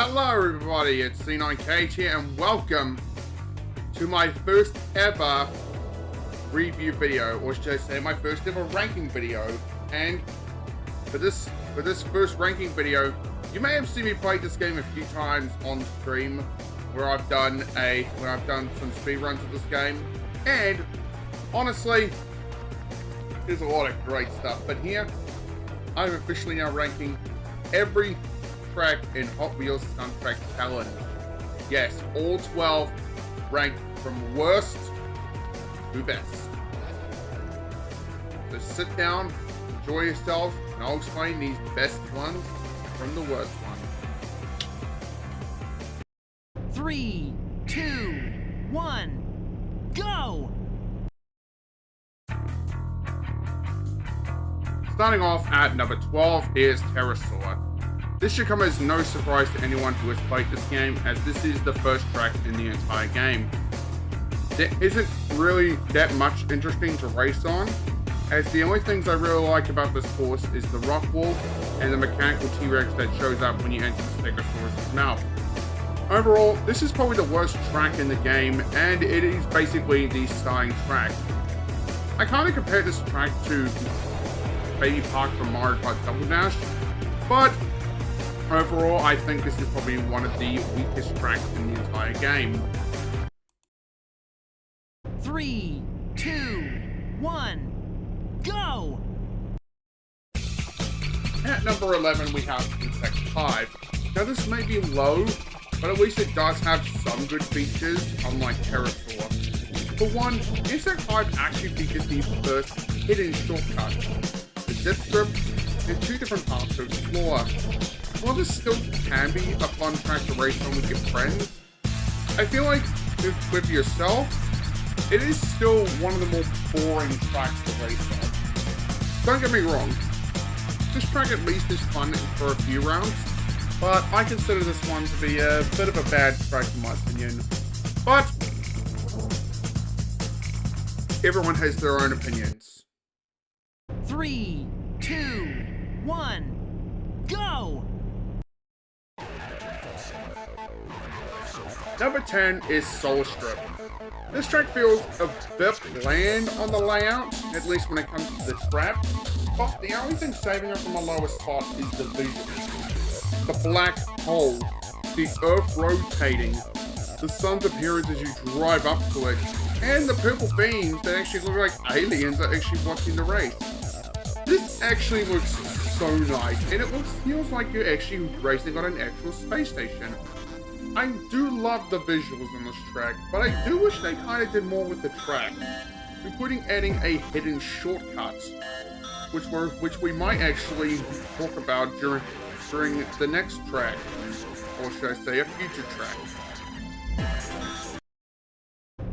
Hello everybody, it's C9K here and welcome to my first ever review video, or should I say my first ever ranking video. And for this first ranking video, you may have seen me play this game a few times on stream where I've done some speedruns of this game, and honestly there's a lot of great stuff, but here I'm officially now ranking every track in Hot Wheels Stunt Track Talent. Yes, all 12 ranked from worst to best. So sit down, enjoy yourselves, and I'll explain these best ones from the worst ones. 3, 2, 1, go! Starting off at number 12 is Pterosaur. This should come as no surprise to anyone who has played this game, as this is the first track in the entire game. There isn't really that much interesting to race on, as the only things I really like about this course is the rock wall and the mechanical T-Rex that shows up when you enter the Stegosaurus' mouth. Overall, this is probably the worst track in the game, and it is basically the starting track. I kind of compare this track to Baby Park from Mario Kart Double Dash, but overall, I think this is probably one of the weakest tracks in the entire game. 3, 2, 1, go! At number 11, we have Insect Hive. Now, this may be low, but at least it does have some good features, unlike Pterosaur. For one, Insect Hive actually features the first hidden shortcut, the zip strip, and 2 different paths to explore. While this still can be a fun track to race on with your friends, I feel like with yourself, it is still one of the more boring tracks to race on. Don't get me wrong, this track at least is fun for a few rounds, but I consider this one to be a bit of a bad track in my opinion. But everyone has their own opinions. 3, 2, 1, go! Number 10 is Solar Strip. This track feels a bit bland on the layout, at least when it comes to the trap, but the only thing saving it from a lower spot is the visuals. The black hole, the earth rotating, the sun's appearance as you drive up to it, and the purple beams that actually look like aliens are actually watching the race. This actually looks so nice, and it feels like you're actually racing on an actual space station. I do love the visuals on this track, but I do wish they kind of did more with the track, including adding a hidden shortcut, which we might actually talk about during the next track, or should I say a future track.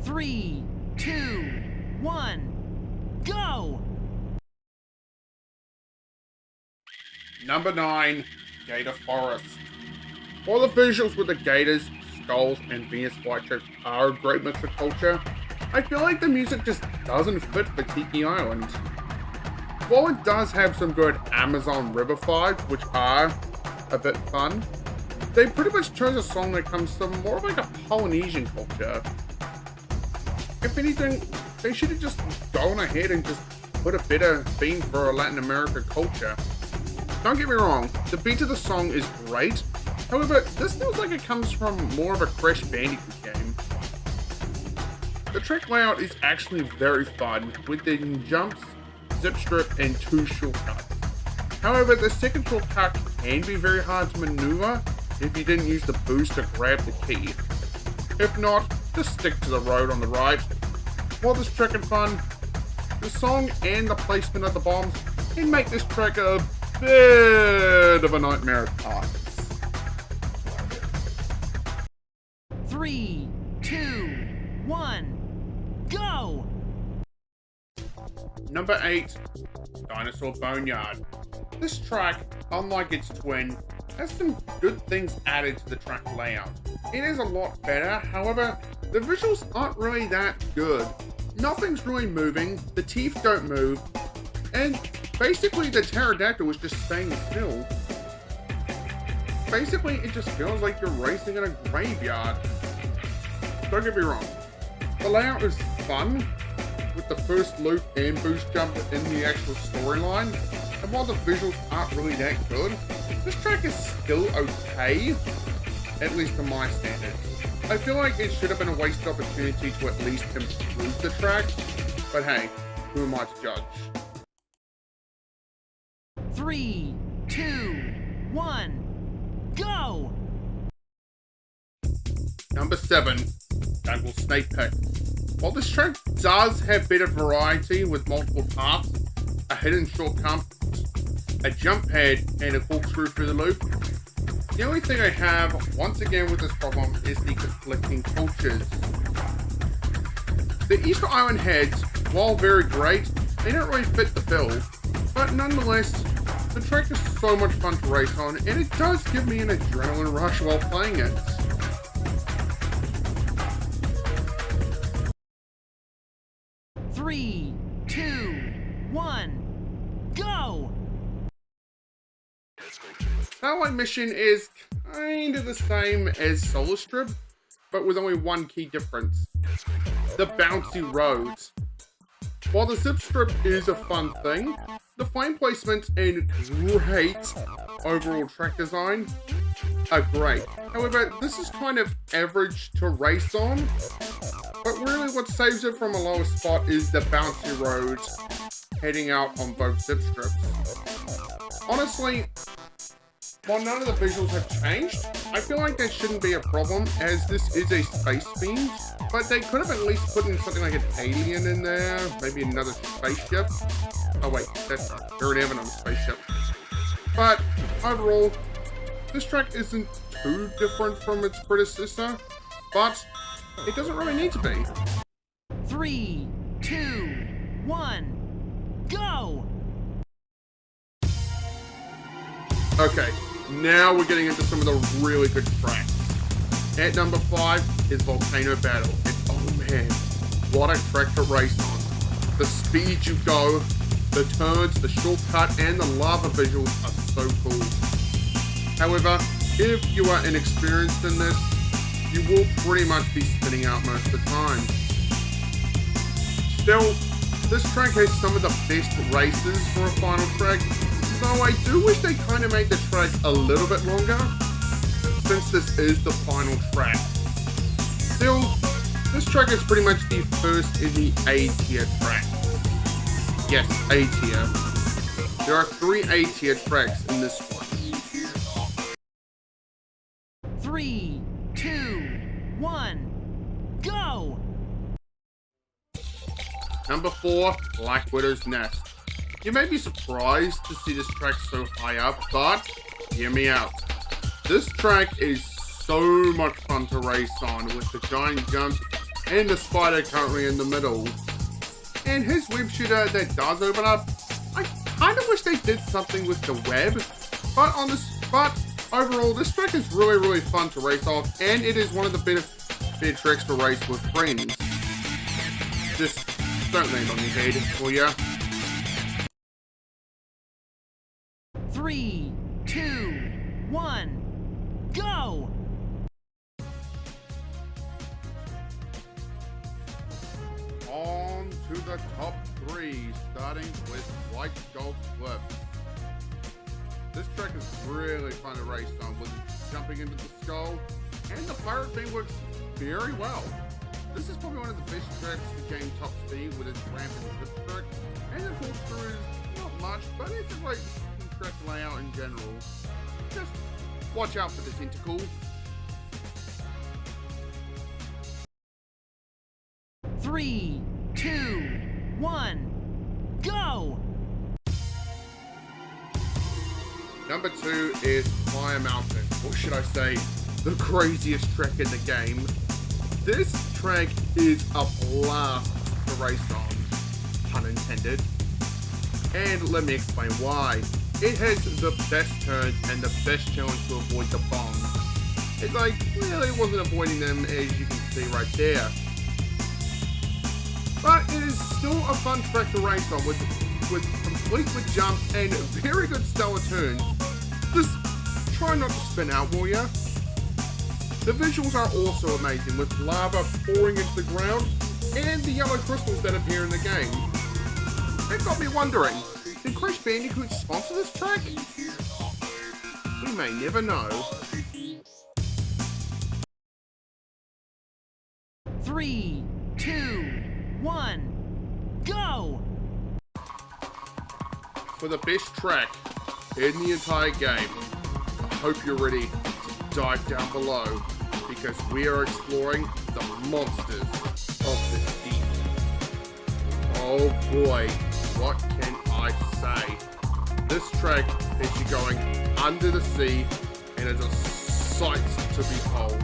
3, 2, 1, go! Number 9, Gator Forest. While the visuals with the gators, skulls, and Venus flytraps are a great mix of culture, I feel like the music just doesn't fit for Tiki Island. While it does have some good Amazon River vibes, which are a bit fun, they pretty much chose a song that comes from more of like a Polynesian culture. If anything, they should have just gone ahead and just put a better theme for a Latin America culture. Don't get me wrong, the beat of the song is great. However, this feels like it comes from more of a Crash Bandicoot game. The track layout is actually very fun, with the jumps, zip strip, and 2 shortcuts. However, the second shortcut can be very hard to maneuver if you didn't use the boost to grab the key. If not, just stick to the road on the right. While this track is fun, the song and the placement of the bombs can make this track a bit of a nightmare at times. 3, 2, 1, go! Number 8, Dinosaur Boneyard. This track, unlike its twin, has some good things added to the track layout. It is a lot better, however, the visuals aren't really that good. Nothing's really moving, the teeth don't move, and basically the pterodactyl is just staying still. basically it just feels like you're racing in a graveyard. Don't get me wrong, the layout is fun, with the first loop and boost jump in the actual storyline, and while the visuals aren't really that good, this track is still okay, at least to my standards. I feel like it should have been a wasted opportunity to at least improve the track, but hey, who am I to judge? 3, 2, 1, go! Number 7, Jungle Snake Pit. While this track does have better variety with multiple paths, a hidden shortcut, a jump pad, and a corkscrew through the loop, the only thing I have, once again with this problem, is the conflicting cultures. The Easter Island heads, while very great, they don't really fit the bill, but nonetheless, the track is so much fun to race on, and it does give me an adrenaline rush while playing it. Three, 2, 1, go! Satellite Mission is kind of the same as Solar Strip, but with only one key difference: the bouncy roads. While the zip strip is a fun thing, the flame placement and great overall track design are great. However, this is kind of average to race on, but really what saves it from a lower spot is the bouncy roads heading out on both zip strips. Honestly, while none of the visuals have changed, I feel like that shouldn't be a problem, as this is a space theme, but they could have at least put in something like an alien in there, maybe another spaceship. Oh wait, that's very evident on a spaceship. But overall, this track isn't too different from its predecessor, but it doesn't really need to be. 3, 2, 1, go! Okay, now we're getting into some of the really good tracks. At number 5 is Volcano Battle, and oh man, what a track to race on. The speed you go, the turns, the shortcut, and the lava visuals are so cool. However, if you are inexperienced in this, you will pretty much be spinning out most of the time. Still, this track has some of the best races for a final track, though I do wish they kind of made the track a little bit longer, since this is the final track. Still, this track is pretty much the first in the A tier track. Yes, A tier. There are 3 A tier tracks in this one. 3, 2, 1, go! Number 4, Black Widow's Nest. You may be surprised to see this track so high up, but hear me out. This track is so much fun to race on, with the giant jumps and the spider currently in the middle. And his web shooter that does open up, I kind of wish they did something with the web, but overall this track is really fun to race off, and it is one of the better tracks to race with friends. Just don't land on your head, will ya? 3, 2, 1, go! On to the top 3, starting with White Gold Cliff. This track is really fun to race on, with jumping into the skull, and the pirate thing works very well. This is probably one of the best tracks to gain top speed with its ramp and zip trick, and the corkscrew is not much, but it's a great track layout in general. Just watch out for the tentacle. 3, 2, 1, go! Number 2 is Fire Mountain, or should I say, the craziest track in the game. This track is a blast to race on, pun intended. And let me explain why. It has the best turns and the best challenge to avoid the bombs. It's like, really wasn't avoiding them, as you can see right there. But it is still a fun track to race on, with complete with jumps and very good stellar turns. This try not to spin out, will ya? The visuals are also amazing, with lava pouring into the ground and the yellow crystals that appear in the game. That got me wondering, did Crash Bandicoot sponsor this track? We may never know. 3, 2, 1, go! For the best track in the entire game, I hope you're ready to dive down below, because we are exploring the monsters of the deep. Oh boy, what can I say? This track is you going under the sea and is a sight to behold.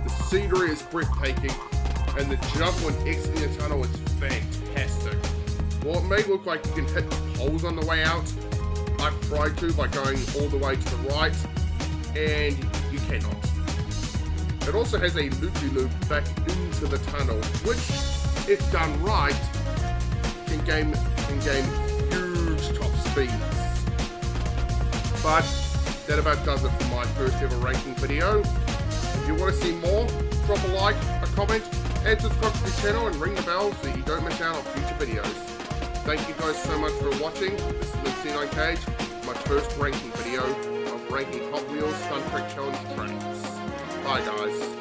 The scenery is breathtaking and the jump when exiting the tunnel is fantastic. While it may look like you can hit the poles on the way out, I've tried to by going all the way to the right, and you cannot. It also has a loop-de-loop back into the tunnel, which, if done right, can gain huge top speeds. But that about does it for my first ever ranking video. If you want to see more, drop a like, a comment, and subscribe to the channel and ring the bell so you don't miss out on future videos. Thank you guys so much for watching. This has been C9 Cage, my first ranking video of ranking Hot Wheels Stunt Track Challenge trains. Bye guys.